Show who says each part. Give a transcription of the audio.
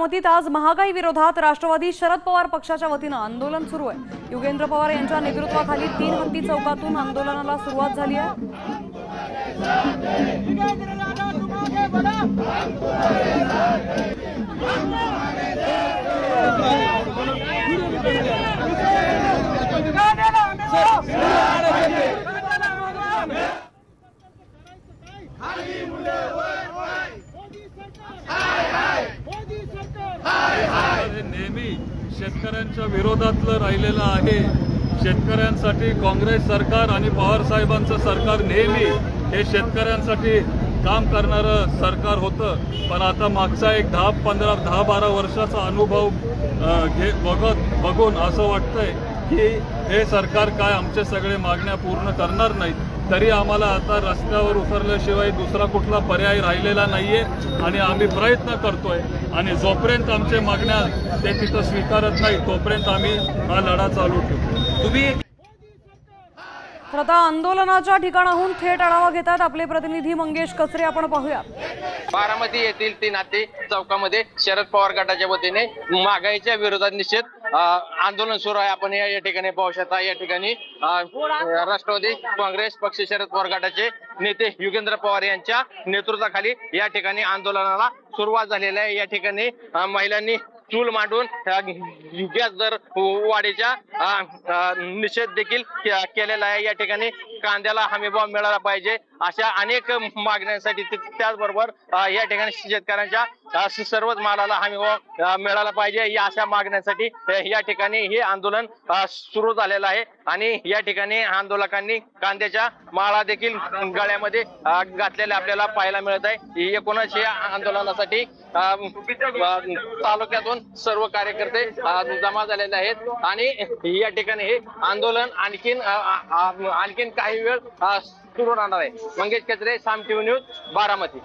Speaker 1: बारामतीत आज महागाई विरोधात राष्ट्रवादी शरद पवार पक्षाच्या वतीनं आंदोलन सुरू आहे। युगेंद्र पवार यांच्या नेतृत्वाखाली 3 हत्ती चौकातून आंदोलनाला सुरुवात झाली आहे।
Speaker 2: नेहमी शेतकऱ्यांच्या विरोधातलं राहिलेलं आहे। शेतकऱ्यांसाठी काँग्रेस सरकार आणि पवार साहेबांचं सरकार नेहमी हे शेतकऱ्यांसाठी काम करणारं सरकार होतं। पण आता मागचा एक 10-12 वर्षाचा अनुभव बघून असं वाटतंय की हे सरकार काय आमचे सगळे मागण्या पूर्ण करणार नाहीत। तरी आम्हाला आता रस्त्यावर उतरल्याशिवाय दुसरा कुठला पर्याय राहिलेला नाहीये आणि आम्ही प्रयत्न करतोय आणि जोपर्यंत आमच्या मागण्या ते तिथं स्वीकारत नाही तोपर्यंत आम्ही हा लढा चालू ठेवू। तुम्ही
Speaker 1: तर आता आंदोलनाच्या ठिकाणाहून थेट आढावा घेतात आपले प्रतिनिधी मंगेश कचरे। आपण पाहूया।
Speaker 3: बारामती येथील 3 हत्ती चौकामध्ये शरद पवार गटाच्या वतीने महागाईच्या विरोधात निषेध आंदोलन सुरू आहे। आपण या ठिकाणी पाहू शकता। या ठिकाणी राष्ट्रवादी काँग्रेस पक्ष शरद पवार गटाचे नेते युगेंद्र पवार यांच्या नेतृत्वाखाली या ठिकाणी आंदोलनाला सुरुवात झालेली आहे। या ठिकाणी महिलांनी चूल मांडून गॅस दर वाढीच्या निषेध देखील केलेला आहे। या ठिकाणी कांद्याला हमीभाव मिळाला पाहिजे अशा अनेक मागण्यांसाठी त्याचबरोबर या ठिकाणी शेतकऱ्यांच्या सर्वच मालाला हमीभाव मिळाला पाहिजे या अशा मागण्यांसाठी या ठिकाणी हे आंदोलन सुरू झालेलं आहे। आणि या ठिकाणी आंदोलकांनी कांद्याच्या माळा देखील गळ्यामध्ये घातलेल्या आपल्याला पाहायला मिळत आहे। एकूणच या आंदोलनासाठी तालुक्यातून सर्व कार्यकर्ते जमा झालेले आहेत आणि या ठिकाणी हे आंदोलन आणखीन काही वेळ सुरू राहणार आहे। मंगेश कचरे, साम टीव्ही न्यूज, बारामती।